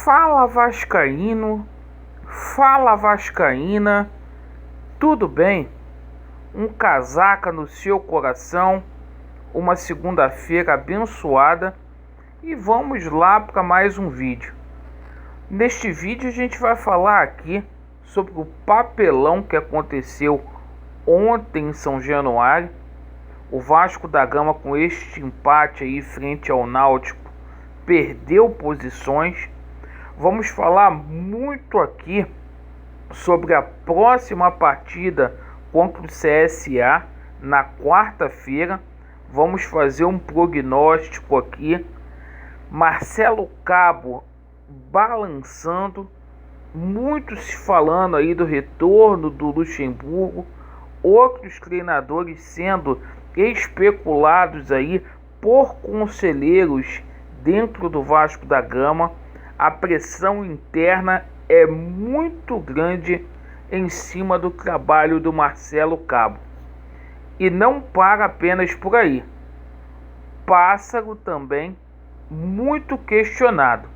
Fala Vascaíno, fala Vascaína, tudo bem? Um casaca no seu coração, uma segunda-feira abençoada e vamos lá para mais um vídeo. Neste vídeo a gente vai falar aqui sobre o papelão que aconteceu ontem em São Januário. O Vasco da Gama, com este empate aí frente ao Náutico, perdeu posições. Vamos falar muito aqui sobre a próxima partida contra o CSA na quarta-feira. Vamos fazer um prognóstico aqui. Marcelo Cabo balançando, muito se falando aí do retorno do Luxemburgo, outros treinadores sendo especulados aí por conselheiros dentro do Vasco da Gama. A pressão interna é muito grande em cima do trabalho do Marcelo Cabo. E não para apenas por aí. Pássaro também muito questionado.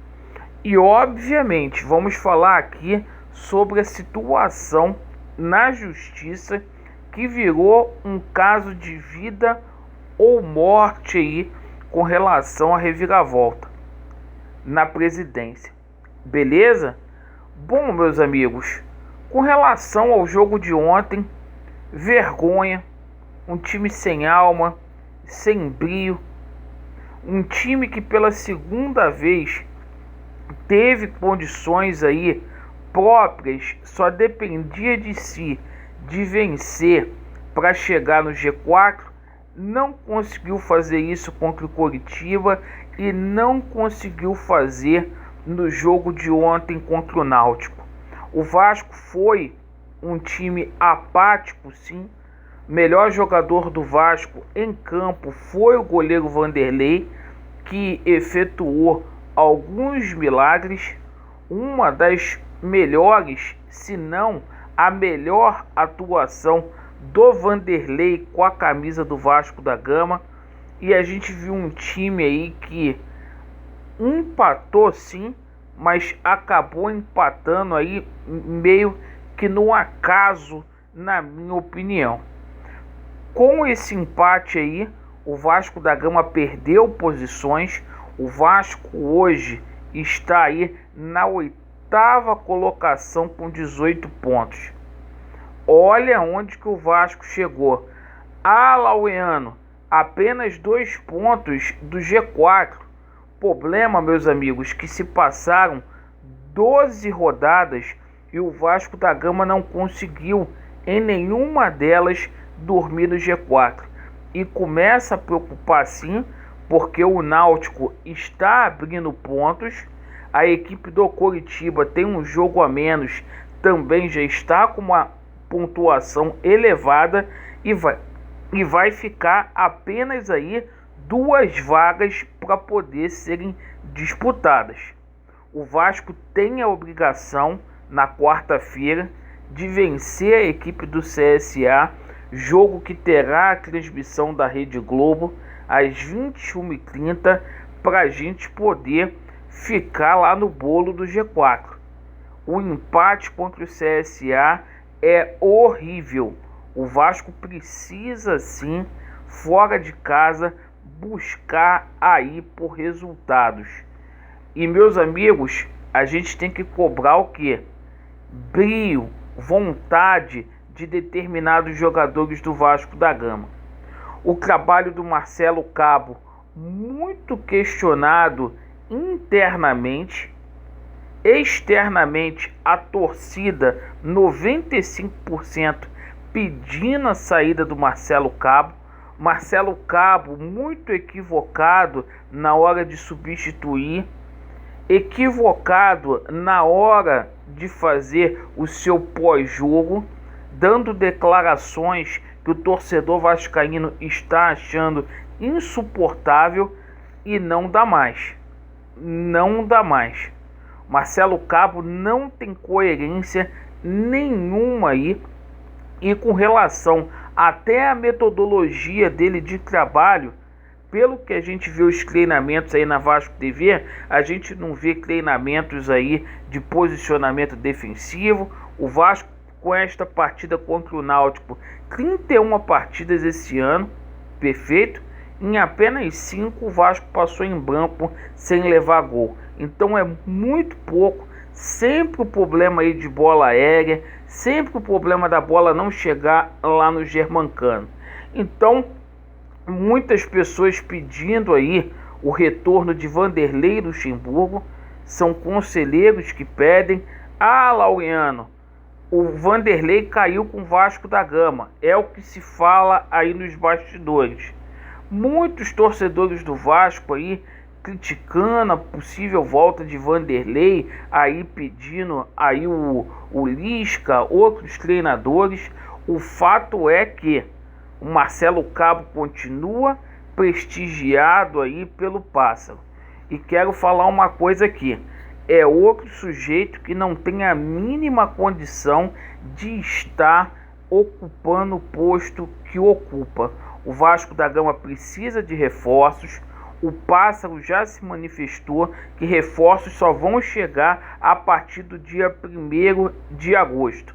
E obviamente vamos falar aqui sobre a situação na justiça que virou um caso de vida ou morte aí com relação à reviravolta na presidência. Beleza? Bom, meus amigos, com relação ao jogo de ontem, vergonha, um time sem alma, sem brio, um time que pela segunda vez teve condições aí próprias, só dependia de si, de vencer para chegar no G4, não conseguiu fazer isso contra o Coritiba e não conseguiu fazer no jogo de ontem contra o Náutico. O Vasco foi um time apático, sim. Melhor jogador do Vasco em campo foi o goleiro Vanderlei, que efetuou alguns milagres. Uma das melhores, se não a melhor atuação do Vanderlei com a camisa do Vasco da Gama. E a gente viu um time aí que empatou sim, mas acabou empatando aí meio que no acaso, na minha opinião. Com esse empate aí, o Vasco da Gama perdeu posições. O Vasco hoje está aí na oitava colocação com 18 pontos. Olha onde que o Vasco chegou. Laueano, apenas 2 pontos do G4. Problema, meus amigos, que se passaram 12 rodadas e o Vasco da Gama não conseguiu em nenhuma delas dormir no G4. E começa a preocupar sim, porque o Náutico está abrindo pontos. A equipe do Coritiba tem um jogo a menos, também já está com uma pontuação elevada e vai ficar apenas aí 2 vagas para poder serem disputadas. O Vasco tem a obrigação na quarta-feira de vencer a equipe do CSA, jogo que terá a transmissão da Rede Globo às 21h30 para a gente poder ficar lá no bolo do G4. O empate contra o CSA é horrível. O Vasco precisa sim, fora de casa, buscar aí por resultados. E meus amigos, a gente tem que cobrar o quê? Brio, vontade de determinados jogadores do Vasco da Gama. O trabalho do Marcelo Cabo, muito questionado internamente. Externamente, a torcida 95% pedindo a saída do Marcelo Cabo. Marcelo Cabo muito equivocado na hora de substituir, equivocado na hora de fazer o seu pós-jogo, dando declarações que o torcedor vascaíno está achando insuportável e não dá mais. Não dá mais. Marcelo Cabo não tem coerência nenhuma aí, e com relação até a metodologia dele de trabalho, pelo que a gente vê os treinamentos aí na Vasco TV, a gente não vê treinamentos aí de posicionamento defensivo. O Vasco, com esta partida contra o Náutico, 31 partidas esse ano, perfeito. Em apenas 5 o Vasco passou em branco sem levar gol. Então é muito pouco. Sempre o problema aí de bola aérea, sempre o problema da bola não chegar lá no Germancano. Então, muitas pessoas pedindo aí o retorno de Vanderlei Luxemburgo, são conselheiros que pedem. Ah, Laureano, o Vanderlei caiu com o Vasco da Gama, é o que se fala aí nos bastidores. Muitos torcedores do Vasco aí criticando a possível volta de Vanderlei, aí pedindo aí o Lisca, outros treinadores. O fato é que o Marcelo Cabo continua prestigiado aí pelo Pássaro. E quero falar uma coisa aqui, é outro sujeito que não tem a mínima condição de estar ocupando o posto que ocupa. O Vasco da Gama precisa de reforços. O Pássaro já se manifestou que reforços só vão chegar a partir do dia 1º de agosto.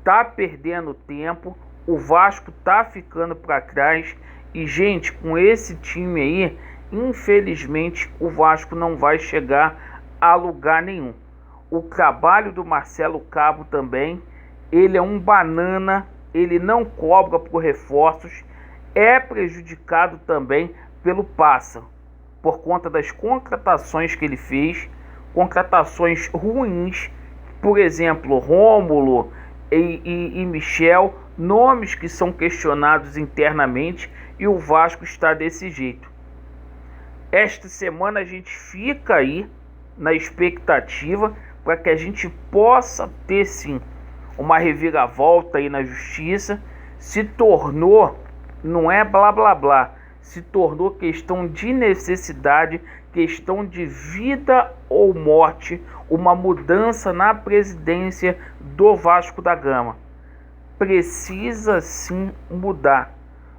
Tá perdendo tempo, o Vasco tá ficando para trás e, gente, com esse time aí, infelizmente o Vasco não vai chegar a lugar nenhum. O trabalho do Marcelo Cabo também, ele é um banana, ele não cobra por reforços, é prejudicado também pelo Pássaro, por conta das contratações que ele fez, contratações ruins, por exemplo, Rômulo e Michel, nomes que são questionados internamente, e o Vasco está desse jeito. Esta semana a gente fica aí na expectativa para que a gente possa ter sim uma reviravolta aí na justiça. Se tornou, não é blá blá blá, se tornou questão de necessidade, questão de vida ou morte, uma mudança na presidência do Vasco da Gama. Precisa sim mudar.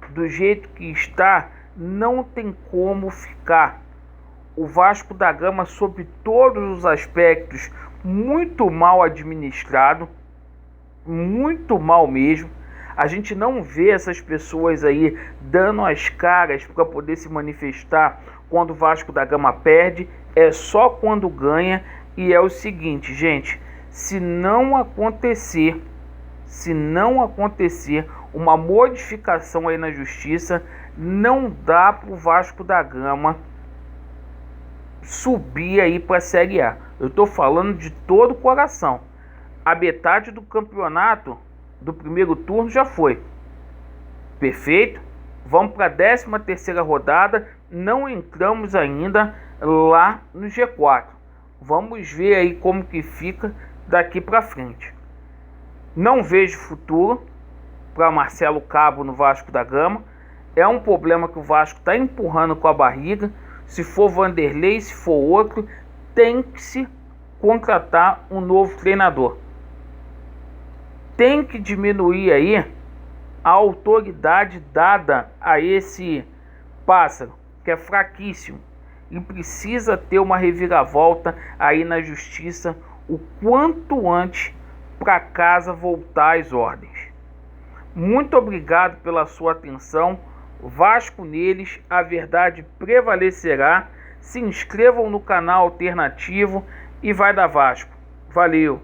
Do jeito que está, não tem como ficar. O Vasco da Gama, sob todos os aspectos, muito mal administrado, muito mal mesmo. A gente não vê essas pessoas aí dando as caras para poder se manifestar quando o Vasco da Gama perde, é só quando ganha. E é o seguinte, gente, se não acontecer uma modificação aí na justiça, não dá para o Vasco da Gama subir aí para a Série A. Eu estou falando de todo o coração. A metade do campeonato do primeiro turno já foi. Perfeito? Vamos para a 13ª rodada. Não entramos ainda lá no G4. Vamos ver aí como que fica daqui para frente. Não vejo futuro para Marcelo Cabo no Vasco da Gama. É um problema que o Vasco está empurrando com a barriga. Se for Vanderlei, se for outro, tem que se contratar um novo treinador. Tem que diminuir aí a autoridade dada a esse Pássaro, que é fraquíssimo, e precisa ter uma reviravolta aí na justiça o quanto antes para casa voltar às ordens. Muito obrigado pela sua atenção. Vasco neles, a verdade prevalecerá. Se inscrevam no canal alternativo e vai dar Vasco. Valeu!